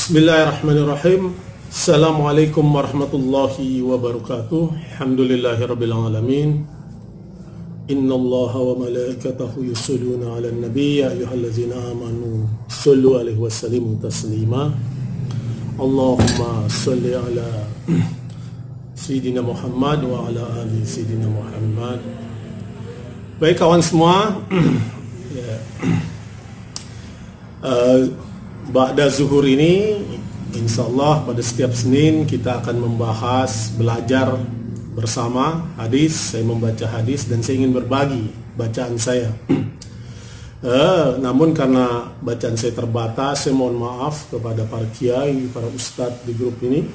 Bismillahirrahmanirrahim. Assalamualaikum warahmatullahi wabarakatuh. Alhamdulillahirabbil alamin. Innallaha wa malaikatahu yusholluna 'alan nabiy ya ayyuhallazina amanu shollu 'alaihi wa sallimu taslima. Allahumma sholli 'ala sayyidina Muhammad wa 'ala ali sayyidina Muhammad. Baik kawan semua, Ba'da zuhur ini, insyaallah pada setiap Senin kita akan membahas, belajar bersama hadis. Saya membaca hadis dan saya ingin berbagi bacaan saya. Namun karena bacaan saya terbatas, saya mohon maaf kepada para kiai, para ustadz di grup ini.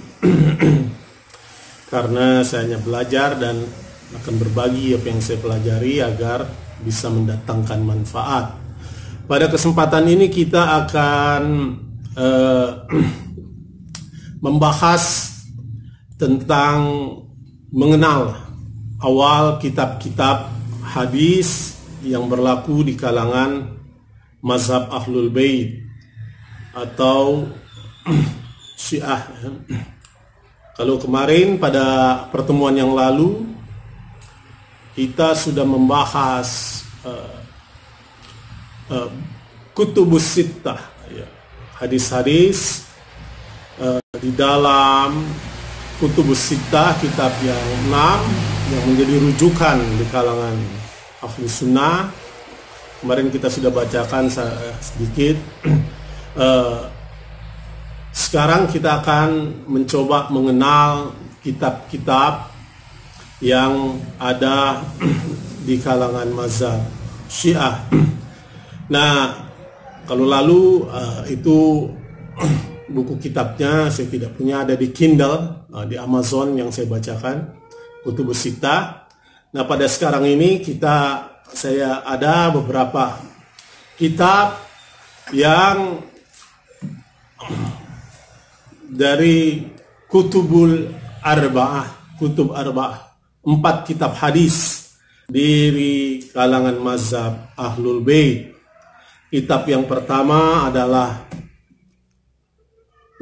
Karena saya hanya belajar dan akan berbagi apa yang saya pelajari agar bisa mendatangkan manfaat. Pada kesempatan ini kita akan membahas tentang mengenal awal kitab-kitab hadis yang berlaku di kalangan mazhab Ahlul Bait atau Syiah. Kalau kemarin pada pertemuan yang lalu kita sudah membahas Kutubus Sittah, hadis-hadis di dalam Kutubus Sittah, kitab yang 6 yang menjadi rujukan di kalangan ahli sunnah. Kemarin kita sudah bacakan sedikit. Sekarang kita akan mencoba mengenal kitab-kitab yang ada di kalangan mazhab Syiah. Nah, kalau lalu itu buku kitabnya saya tidak punya, ada di Kindle, di Amazon yang saya bacakan, Kutubus Sittah. Nah, pada sekarang ini saya ada beberapa kitab yang dari Kutub Arba'ah, 4 kitab hadis dari kalangan mazhab Ahlul Bait. Kitab yang pertama adalah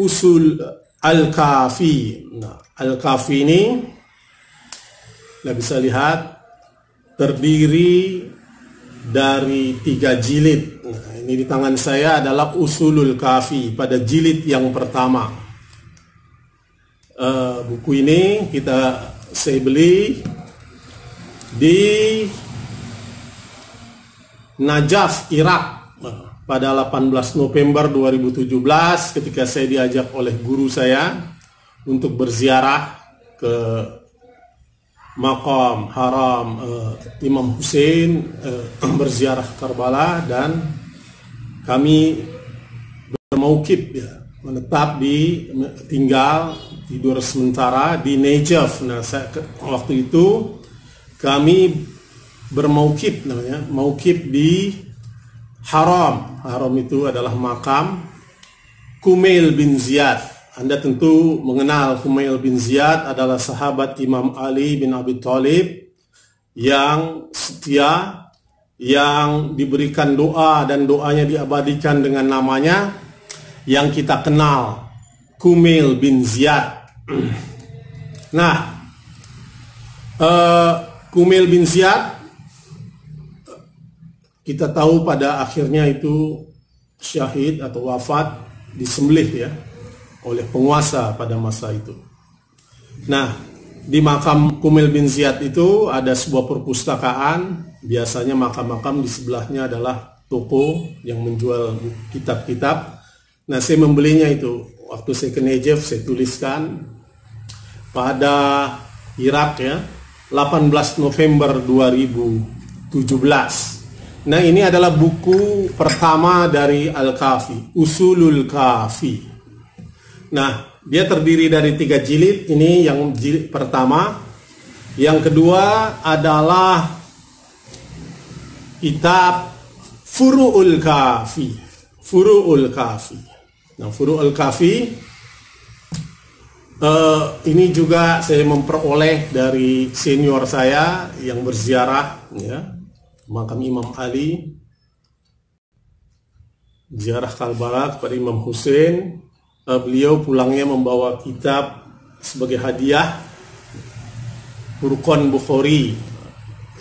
Usul Al-Kafi. Nah, Al-Kafi ini Anda bisa lihat terdiri dari 3 jilid. Nah, ini di tangan saya adalah Usulul Kafi pada jilid yang pertama. Buku ini saya beli di Najaf, Irak pada 18 November 2017 ketika saya diajak oleh guru saya untuk berziarah ke makam haram Imam Hussein, berziarah Karbala, dan kami bermaukib, menetap tinggal tidur sementara di Najaf. Nah, waktu itu kami bermaukib, namanya maukib di Haram. Haram itu adalah makam Kumail bin Ziyad. Anda tentu mengenal Kumail bin Ziyad, adalah sahabat Imam Ali bin Abi Thalib yang setia, yang diberikan doa dan doanya diabadikan dengan namanya yang kita kenal, Kumail bin Ziyad. Nah, Kumail bin Ziyad kita tahu pada akhirnya itu syahid atau wafat, disembelih oleh penguasa pada masa itu. Nah, di makam Kumail bin Ziyad itu ada sebuah perpustakaan. Biasanya makam-makam di sebelahnya adalah toko yang menjual kitab-kitab. Nah, saya membelinya itu. Waktu saya ke Najaf, saya tuliskan pada Irak 18 November 2017. Nah, ini adalah buku pertama dari Al-Kafi, Usulul Kafi. Nah, dia terdiri dari 3 jilid. Ini yang jilid pertama. Yang kedua adalah kitab Furu'ul Kafi. Furu'ul Kafi. Nah, Furu'ul Kafi ini juga saya memperoleh dari senior saya yang berziarah makam Imam Ali, ziarah Karbala kepada Imam Hussein. Beliau pulangnya membawa kitab sebagai hadiah, Furqan Bukhari.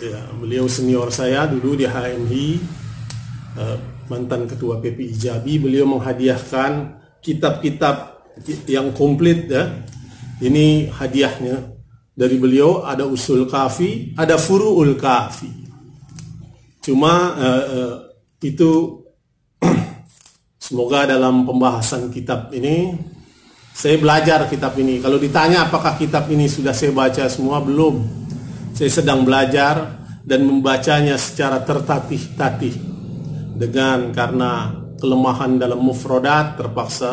Ya, beliau senior saya dulu di HMI, mantan ketua PPI Jabi. Beliau menghadiahkan kitab-kitab yang komplit ya. Ini hadiahnya dari beliau. Ada Usul Kafi, ada Furu'ul Kafi. Cuma itu semoga dalam pembahasan kitab ini saya belajar kitab ini. Kalau ditanya apakah kitab ini sudah saya baca semua, belum. Saya sedang belajar dan membacanya secara tertatih-tatih. Karena kelemahan dalam mufradat terpaksa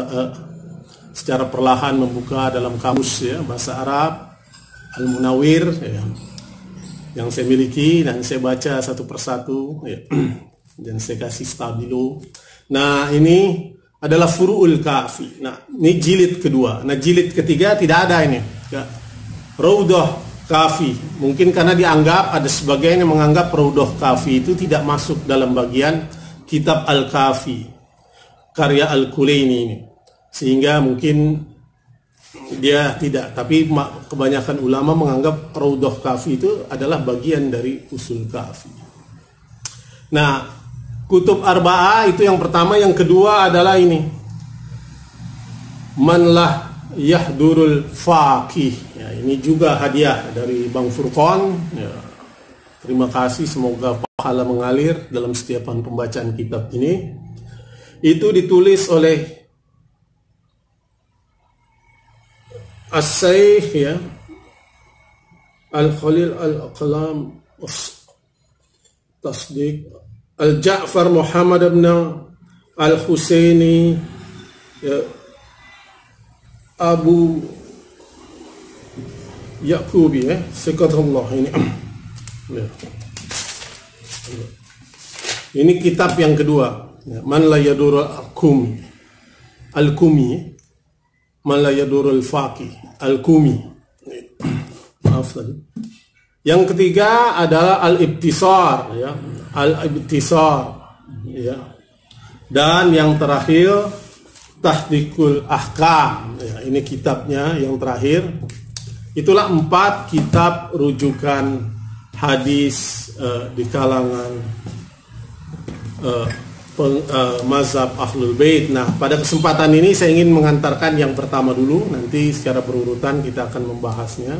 secara perlahan membuka dalam kamus ya, bahasa Arab Al-Munawwir ya, yang saya miliki, dan saya baca satu persatu ya. Dan saya kasih stabilo. Nah, ini adalah Furu'ul Kafi. Nah, ini jilid kedua. Nah, jilid ketiga tidak ada ini ya. Raudhah Kafi. Mungkin karena dianggap, ada sebagian yang menganggap Raudhah Kafi itu tidak masuk dalam bagian kitab Al-Kafi karya Al-Kulaini ini, sehingga mungkin dia tidak. Tapi kebanyakan ulama menganggap Raudhah Kafi itu adalah bagian dari Usul Kafi. Nah, Kutub Arba'ah itu yang pertama. Yang kedua adalah ini, Man lah yahdurul faqih ya, ini juga hadiah dari Bang Furqan ya. Terima kasih, semoga pahala mengalir dalam setiap pembacaan kitab ini. Itu ditulis oleh As-Saykh ya, Al-Khalil Al-Aqlam Tasdiq Al-Ja'far Muhammad ibn Al-Husaini ya, Abu Yaqubi ya, Sekatullah ini ya. Ini kitab yang kedua ya, Man la yadur al-Kumi Al-Kumi, Man la yadur al-Faqih Al-Kumi. Maaf tadi. Yang ketiga adalah Al-Ibtisar ya, Al-Ibtisar ya. Dan yang terakhir Tahdiqul Ahkam ya, ini kitabnya yang terakhir. Itulah 4 kitab rujukan hadis di kalangan mazhab Ahlul Bait. Nah, pada kesempatan ini saya ingin mengantarkan yang pertama dulu, nanti secara berurutan kita akan membahasnya,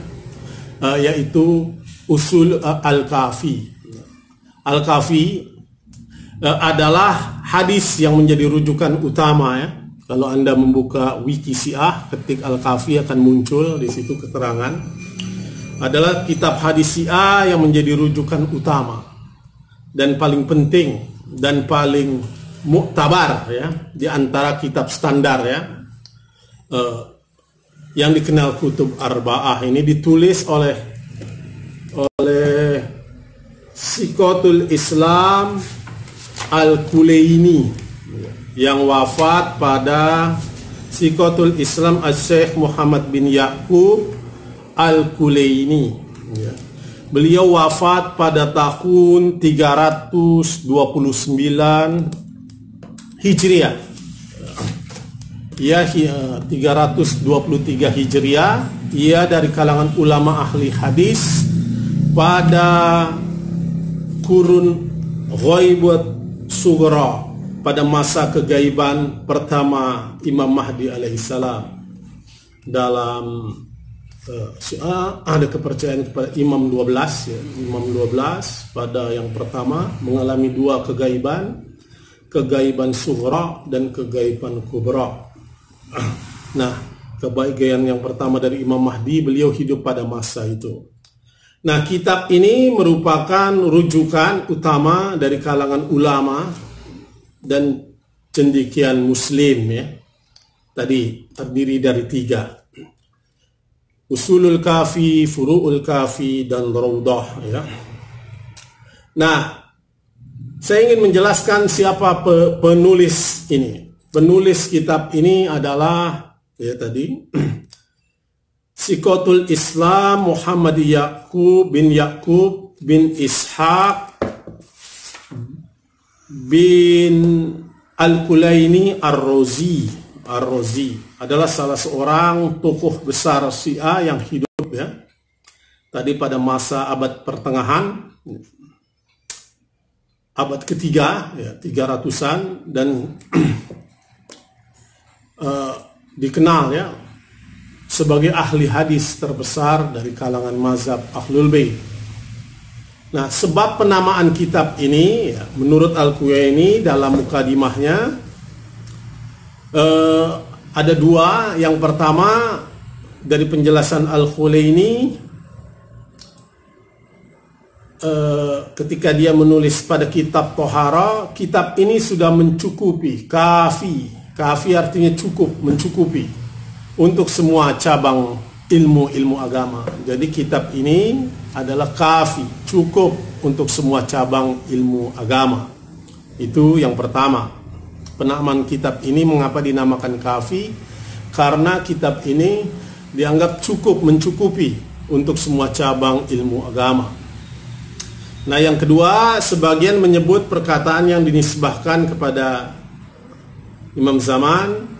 yaitu Usul Al-Kafi. Al-Kafi adalah hadis yang menjadi rujukan utama ya. Kalau Anda membuka wiki Syiah, ketik Al-Kafi akan muncul di situ keterangan. Adalah kitab hadis Syiah yang menjadi rujukan utama dan paling penting dan paling muktabar ya, di antara kitab standar ya. Yang dikenal Kutub Arba'ah ini ditulis oleh Sikotul Islam Al-Kulaini yang wafat pada Sikotul Islam Al-Syekh Muhammad bin Yaqub Al-Kulaini ya. Beliau wafat pada tahun 329 Hijriah ya, 323 Hijriah. Ia dari kalangan ulama ahli hadis pada kurun Ghaibat Sughra, pada masa kegaiban pertama Imam Mahdi alaihissalam. Dalam ada kepercayaan kepada Imam 12 ya. Imam 12 pada yang pertama mengalami 2 kegaiban, kegaiban Sughra dan kegaiban Kubra. Nah, kebaikan yang pertama dari Imam Mahdi, beliau hidup pada masa itu. Nah, kitab ini merupakan rujukan utama dari kalangan ulama dan cendekian muslim ya. Tadi terdiri dari 3. Usulul Kafi, Furu'ul Kafi, dan Raudhah ya. Nah, saya ingin menjelaskan siapa penulis ini. Penulis kitab ini adalah ya tadi Sikotul Islam Muhammad Yaqub bin Ishaq bin Al-Kulaini Ar-Razi adalah salah seorang tokoh besar Syiah yang hidup ya tadi pada masa abad pertengahan, abad ketiga ya, 300-an, dan dikenal ya sebagai ahli hadis terbesar dari kalangan mazhab Ahlul Bait. Nah, sebab penamaan kitab ini ya, menurut Al-Kulaini dalam mukadimahnya ada dua. Yang pertama, dari penjelasan Al-Kulaini ketika dia menulis pada kitab Tohara, kitab ini sudah mencukupi, kafi artinya cukup, mencukupi untuk semua cabang ilmu agama. Jadi kitab ini adalah kafi, cukup untuk semua cabang ilmu agama. Itu yang pertama. Penamaan kitab ini mengapa dinamakan kafi? Karena kitab ini dianggap cukup, mencukupi untuk semua cabang ilmu agama. Nah, yang kedua, sebagian menyebut perkataan yang dinisbahkan kepada Imam Zaman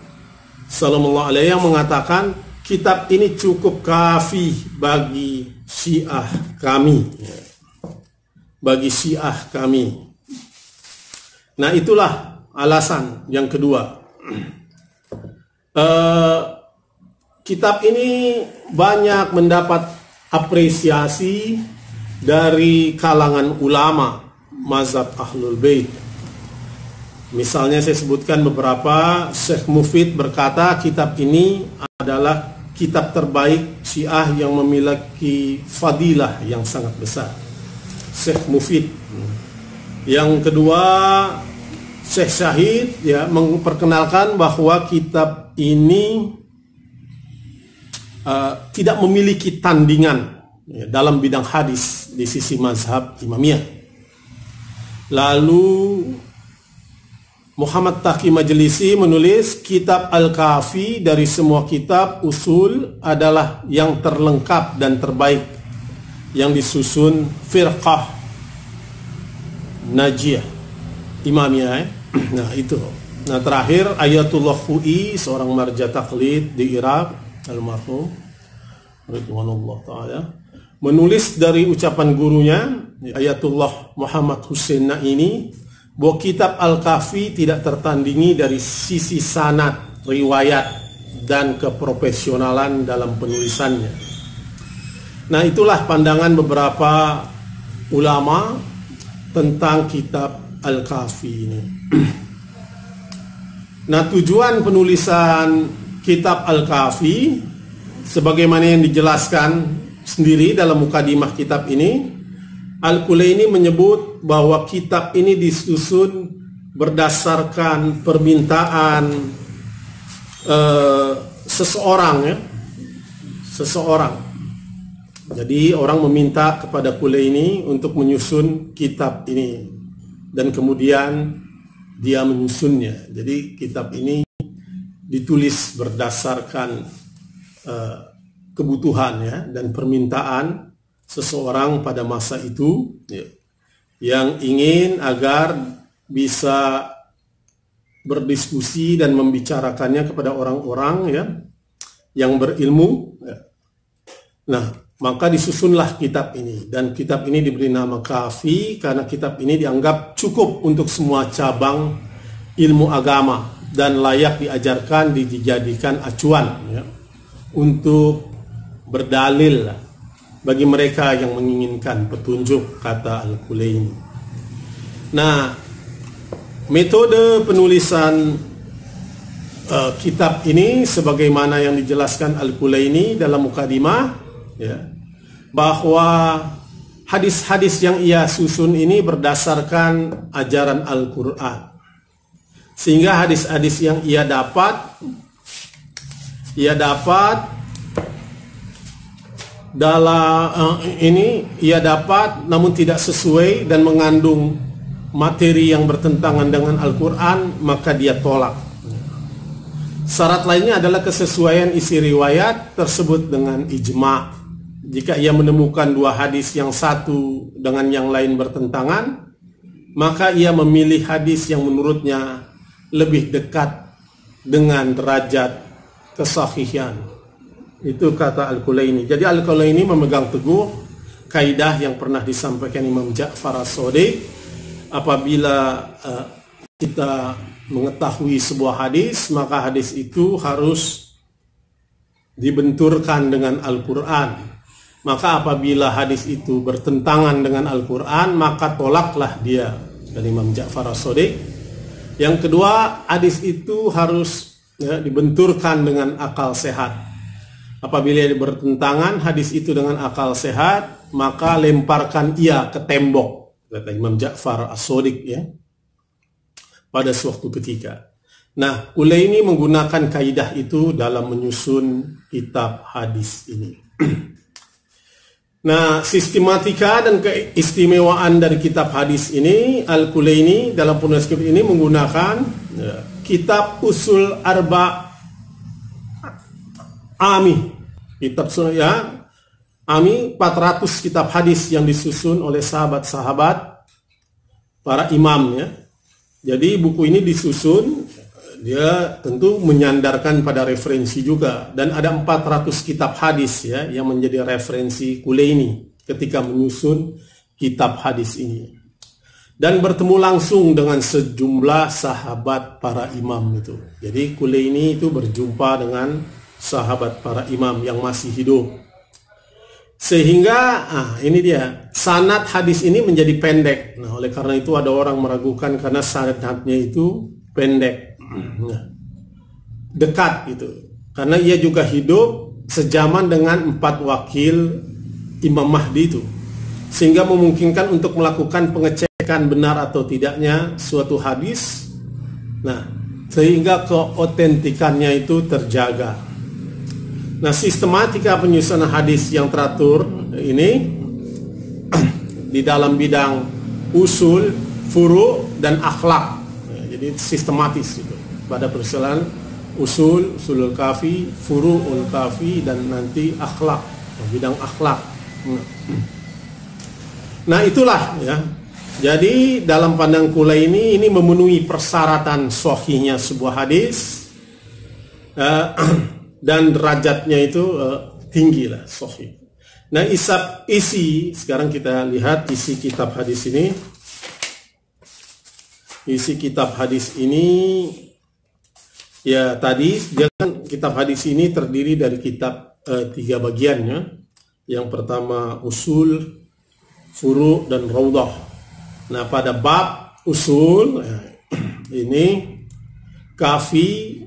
sallallahu alaihi yang mengatakan kitab ini cukup kafi bagi Syiah kami, bagi Syiah kami. Nah, itulah alasan yang kedua. Kitab ini banyak mendapat apresiasi dari kalangan ulama mazhab Ahlul Bait. Misalnya saya sebutkan beberapa. Syekh Mufid berkata kitab ini adalah kitab terbaik Syiah yang memiliki fadilah yang sangat besar. Syekh Mufid. Yang kedua, Syekh Syahid ya memperkenalkan bahwa kitab ini tidak memiliki tandingan ya, dalam bidang hadis di sisi mazhab Imamiyah. Lalu Muhammad Taqi Majlisi menulis kitab Al-Kafi dari semua kitab usul adalah yang terlengkap dan terbaik yang disusun firqah Najiyah Imamiyah. Nah, itu. Nah, terakhir Ayatullah Khu'i, seorang marja taklid di Irak, almarhum ridwanullah taala, menulis dari ucapan gurunya Ayatullah Muhammad Hussein Naini bahwa kitab Al-Kafi tidak tertandingi dari sisi sanad, riwayat, dan keprofesionalan dalam penulisannya. Nah, itulah pandangan beberapa ulama tentang kitab Al-Kafi ini. Nah, tujuan penulisan kitab Al-Kafi sebagaimana yang dijelaskan sendiri dalam mukadimah kitab ini, Al-Kulaini menyebut bahwa kitab ini disusun berdasarkan permintaan seseorang ya. Seseorang. Jadi orang meminta kepada Kulaini untuk menyusun kitab ini dan kemudian dia menyusunnya. Jadi kitab ini ditulis berdasarkan kebutuhan ya dan permintaan seseorang pada masa itu ya, yang ingin agar bisa berdiskusi dan membicarakannya kepada orang-orang ya yang berilmu ya. Nah, maka disusunlah kitab ini, dan kitab ini diberi nama Kafi karena kitab ini dianggap cukup untuk semua cabang ilmu agama dan layak diajarkan, dijadikan acuan ya, untuk berdalil bagi mereka yang menginginkan petunjuk, kata Al-Kulaini. Nah, metode penulisan kitab ini sebagaimana yang dijelaskan Al-Kulaini dalam mukadimah ya, bahwa hadis-hadis yang ia susun ini berdasarkan ajaran Al-Quran, sehingga hadis-hadis yang ia dapat dalam ia dapat namun tidak sesuai dan mengandung materi yang bertentangan dengan Al-Quran, maka dia tolak. Syarat lainnya adalah kesesuaian isi riwayat tersebut dengan ijma'. Jika ia menemukan dua hadis yang satu dengan yang lain bertentangan, maka ia memilih hadis yang menurutnya lebih dekat dengan derajat kesahihan. Itu kata Al-Kulaini. Jadi Al-Kulaini memegang teguh kaidah yang pernah disampaikan Imam Ja'far As-Shadiq. Apabila kita mengetahui sebuah hadis, maka hadis itu harus dibenturkan dengan Al-Quran. Maka apabila hadis itu bertentangan dengan Al-Quran, maka tolaklah dia, dari Imam Ja'far As-Shadiq. Yang kedua, hadis itu harus dibenturkan dengan akal sehat. Apabila bertentangan hadis itu dengan akal sehat, maka lemparkan ia ke tembok, kata Imam Ja'far As-Shadiq ya, pada suatu ketika. Nah, Kulaini menggunakan kaidah itu dalam menyusun kitab hadis ini. Nah, sistematika dan keistimewaan dari kitab hadis ini, Al-Kulaini dalam penulis kitab ini menggunakan kitab Usul Arba Ami. Kitab Ami 400 kitab hadis yang disusun oleh sahabat-sahabat para imam ya. Jadi buku ini disusun, dia tentu menyandarkan pada referensi juga, dan ada 400 kitab hadis ya yang menjadi referensi Kulaini ketika menyusun kitab hadis ini, dan bertemu langsung dengan sejumlah sahabat para imam itu. Jadi Kulaini itu berjumpa dengan sahabat para imam yang masih hidup, sehingga ini dia, sanad hadis ini menjadi pendek. Nah, oleh karena itu ada orang meragukan karena sanadnya itu pendek. Dekat itu karena ia juga hidup sejaman dengan 4 wakil Imam Mahdi itu, sehingga memungkinkan untuk melakukan pengecekan benar atau tidaknya suatu hadis. Nah, sehingga keotentikannya itu terjaga. Nah, sistematika penyusunan hadis yang teratur ini di dalam bidang usul, furu, dan akhlak. Jadi sistematis itu pada persoalan usulul kafi, furu'ul kafi, dan nanti akhlak, bidang akhlak. Nah, itulah ya. Jadi dalam pandang Kulaini ini memenuhi persyaratan sahihnya sebuah hadis, dan derajatnya itu tinggi lah, sahih. Nah, sekarang kita lihat isi kitab hadis ini. Isi kitab hadis ini ya, tadi dia kan kitab hadis ini terdiri dari kitab 3 bagiannya. Yang pertama usul, furu, dan raudhah. Nah, pada bab usul ini kafi,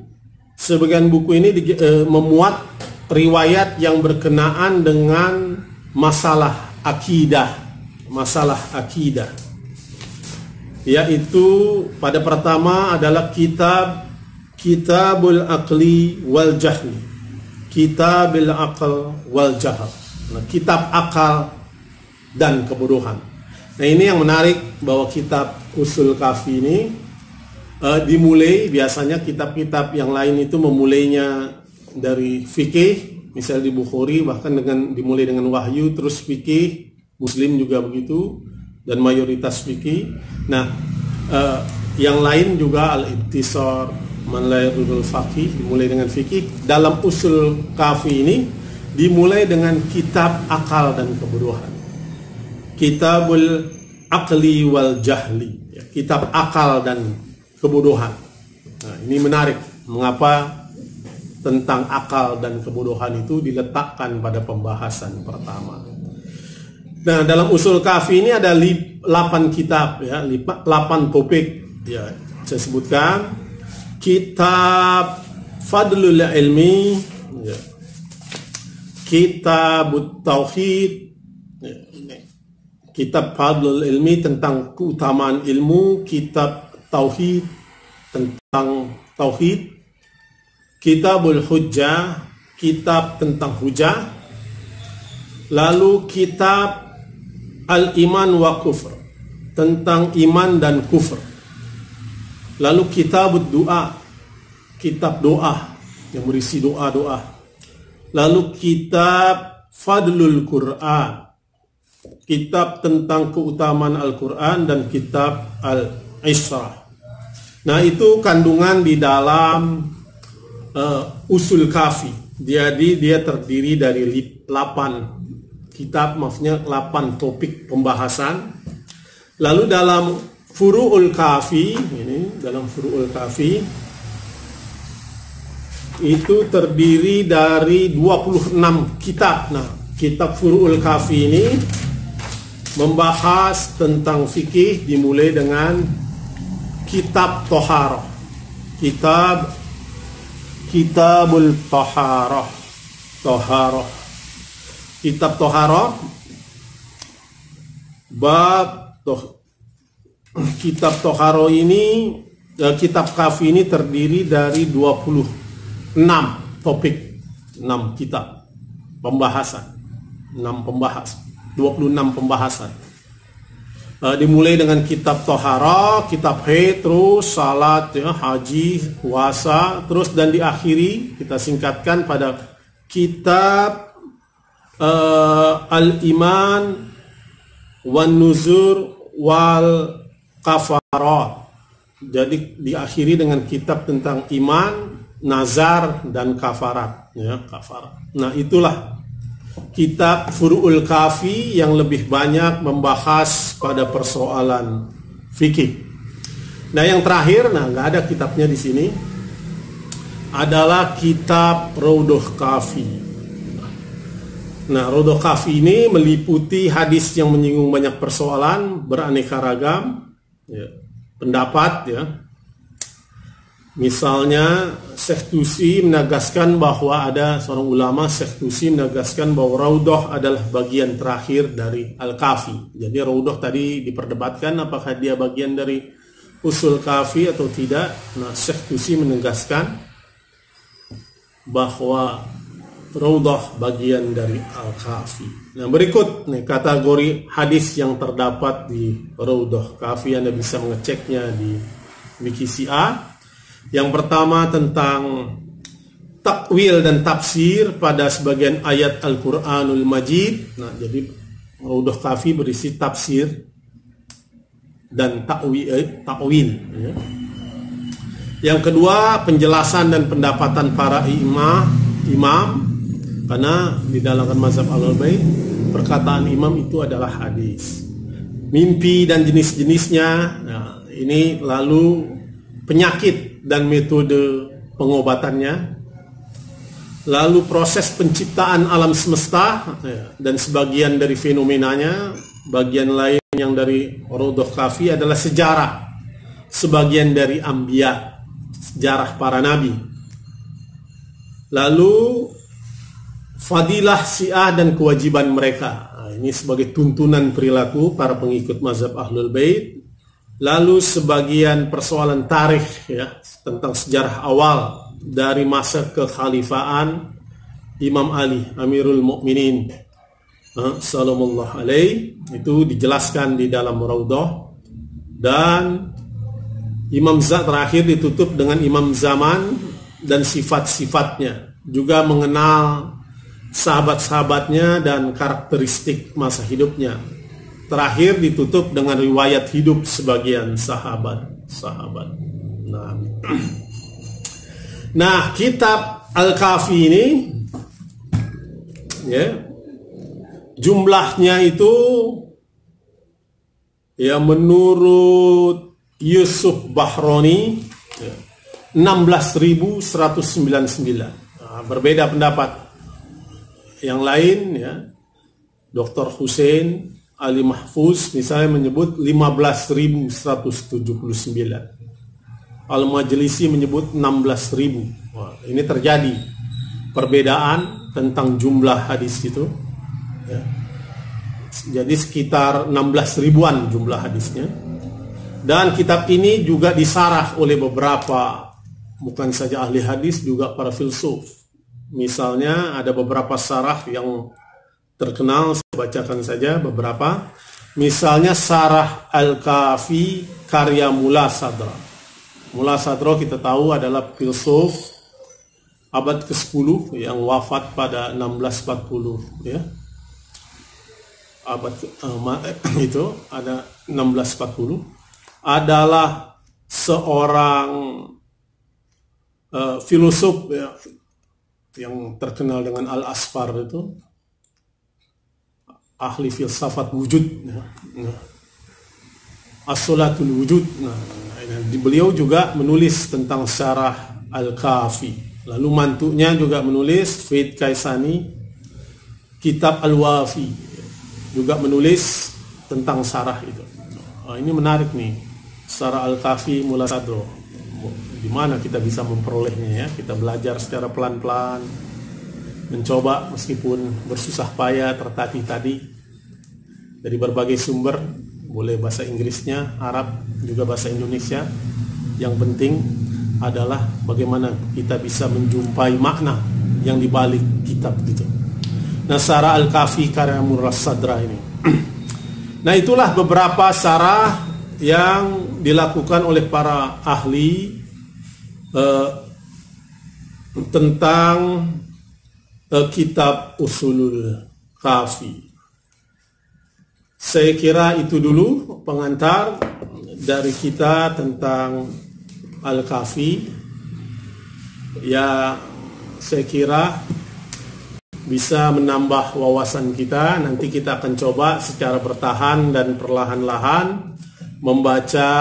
sebagian buku ini memuat riwayat yang berkenaan dengan masalah akidah, yaitu pada pertama adalah Kitabul Aqli wal Jahli, Kitabul Aql wal Jahl. Nah, kitab akal dan kebodohan. Nah, ini yang menarik, bahwa kitab Usul Kafi ini dimulai, biasanya kitab-kitab yang lain itu memulainya dari fikih, misalnya di Bukhari bahkan dimulai dengan wahyu, terus fikih, Muslim juga begitu, dan mayoritas fikih. Nah, yang lain juga al-ibtisar, man la yadul faqih, dimulai dengan fikih. Dalam Usul Kafi ini dimulai dengan kitab akal dan kebodohan, Kitabul Aqli wal Jahli, ya, kitab akal dan kebodohan. Nah, ini menarik, mengapa tentang akal dan kebodohan itu diletakkan pada pembahasan pertama. Nah, dalam Usul Kafi ini ada 8 kitab ya, 8 topik ya. Saya sebutkan kitab Fadlul Ilmi ya, Kitab Tauhid ya, kitab Fadlul Ilmi tentang keutamaan ilmu, kitab Tauhid tentang tauhid, Kitabul Hujjah, kitab tentang hujjah, lalu kitab Al-Iman wa Kufr, tentang iman dan kufur, lalu Kitabud Du'a, kitab doa yang berisi doa-doa, lalu kitab Fadlul Quran, kitab tentang keutamaan Al-Quran, dan kitab Al-Ishrah. Nah, itu kandungan di dalam Usul Kafi. Jadi dia terdiri dari 8 kitab, maksudnya 8 topik pembahasan. Lalu dalam Furu'ul Kafi, dalam Furu'ul Kafi itu terdiri dari 26 kitab. Nah, kitab Furu'ul Kafi ini membahas tentang fikih, dimulai dengan kitab Toharoh, Kitabul Toharoh, kitab Toharoh, kitab Toharoh ini, kitab Kafi ini terdiri dari 26 topik, 6 kitab pembahasan, 26 pembahasan. Dimulai dengan kitab Tohara, kitab haid, terus salat, ya, haji, puasa, terus dan diakhiri kita singkatkan pada kitab Al-Iman wan Nuzur wal Kafarat. Jadi diakhiri dengan kitab tentang iman, nazar, dan kafarat, ya, kafarat. Nah, itulah kitab Furu'ul Kafi yang lebih banyak membahas pada persoalan fikih. Nah, yang terakhir, nggak ada kitabnya di sini, adalah kitab Raudhah Kafi. Nah, Raudhah Kafi ini meliputi hadis yang menyinggung banyak persoalan, beraneka ragam, ya, pendapat, ya. Misalnya Syekh Tusi menegaskan bahwa ada seorang ulama, Syekh Tusi menegaskan bahwa Raudhah adalah bagian terakhir dari Al-Kafi. Jadi Raudhah tadi diperdebatkan apakah dia bagian dari Usul Kafi atau tidak. Nah, Syekh Tusi menegaskan bahwa Raudhah bagian dari Al-Kafi. Nah, berikut nih kategori hadis yang terdapat di Raudhah Kafi. Anda bisa mengeceknya di WikiCA. Yang pertama tentang takwil dan tafsir pada sebagian ayat Al-Quranul Majid. Nah, jadi Raudhah Kafi berisi tafsir dan takwil, ya. Yang kedua, penjelasan dan pendapatan para imam, karena di dalam mazhab Ahlul Bait perkataan imam itu adalah hadis. Mimpi dan jenis-jenisnya. Nah, ini lalu penyakit dan metode pengobatannya, lalu proses penciptaan alam semesta, ya, dan sebagian dari fenomenanya. Bagian lain yang dari Raudhah Kafi adalah sejarah sebagian dari anbiya, sejarah para nabi. Lalu fadilah Syiah dan kewajiban mereka. Nah, ini sebagai tuntunan perilaku para pengikut mazhab Ahlul Bait. Lalu sebagian persoalan tarikh, ya, tentang sejarah awal dari masa kekhalifaan Imam Ali Amirul Mukminin sallallahu alaihi, itu dijelaskan di dalam Raudhah. Dan Imam terakhir ditutup dengan Imam Zaman dan sifat-sifatnya, juga mengenal sahabat-sahabatnya dan karakteristik masa hidupnya. Terakhir ditutup dengan riwayat hidup sebagian sahabat. Nah, kitab Al-Kafi ini, ya, jumlahnya itu, ya, menurut Yusuf Bahroni, ya, 16.199. Nah, berbeda pendapat yang lain, ya. Dr. Hussein Ali Mahfuz misalnya menyebut 15.179. Al-Majlisi menyebut 16.000. Wah, ini terjadi perbedaan tentang jumlah hadis itu, ya. Jadi sekitar 16 ribuan jumlah hadisnya. Dan kitab ini juga disarah oleh beberapa, bukan saja ahli hadis, juga para filsuf. Misalnya ada beberapa sarah yang terkenal, saya bacakan saja beberapa. Misalnya Sarah Al-Kafi karya Mullah Sadra. Mullah Sadra kita tahu adalah filsuf abad ke-10 yang wafat pada 1640, ya. abad itu ada 1640 adalah seorang filosof ya, yang terkenal dengan Al-Asfar itu, ahli filsafat wujud ya. As-Solatul Wujud. Beliau juga menulis tentang Syarah Al-Kafi. Lalu mantunya juga menulis, Faid Kaisani, Kitab Al-Wafi, juga menulis tentang syarah itu. Ini menarik nih, Syarah Al-Kafi Mula Sadro. Di mana kita bisa memperolehnya ya? Kita belajar secara pelan-pelan, mencoba meskipun bersusah payah tertatih tadi dari berbagai sumber, boleh bahasa Inggrisnya, Arab, juga bahasa Indonesia. Yang penting adalah bagaimana kita bisa menjumpai makna yang dibalik kitab itu. Nah, Syarah Al-Kafi karya Murras Sadra ini. Nah, itulah beberapa syarah yang dilakukan oleh para ahli tentang kitab Usulul Kafi. Saya kira itu dulu pengantar dari kita tentang Al-Kafi. Ya, saya kira bisa menambah wawasan kita. Nanti kita akan coba secara bertahan dan perlahan-lahan membaca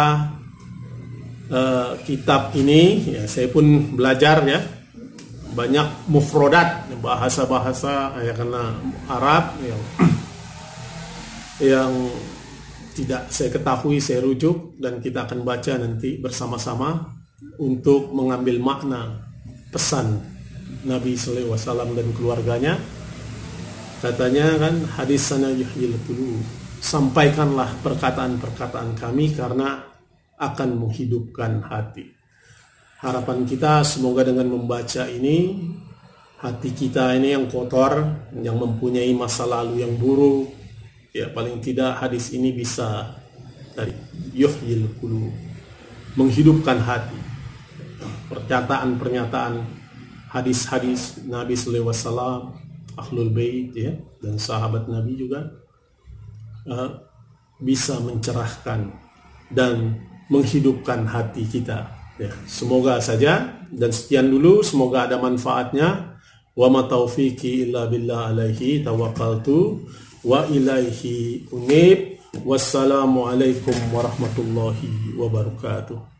kitab ini. Ya, saya pun belajar ya, banyak mufrodat, bahasa-bahasa ya, karena Arab yang tidak saya ketahui, saya rujuk, dan kita akan baca nanti bersama-sama untuk mengambil makna pesan Nabi sallallahu alaihi wasallam dan keluarganya. Katanya kan, hadis sana yuhyil qulub, sampaikanlah perkataan-perkataan kami karena akan menghidupkan hati. Harapan kita semoga dengan membaca ini, hati kita ini yang kotor, yang mempunyai masa lalu yang buruk, ya paling tidak hadis ini bisa dari yuhyil qulub, menghidupkan hati. Pernyataan-pernyataan hadis-hadis Nabi sallallahu alaihi wasallam, Ahlul Bait ya, dan sahabat Nabi juga bisa mencerahkan dan menghidupkan hati kita ya. Semoga saja, dan sekian dulu, semoga ada manfaatnya. Wa ma taufiqi illa billah alaihi tawakkaltu wa ilaihi unib. Wassalamualaikum warahmatullahi wabarakatuh.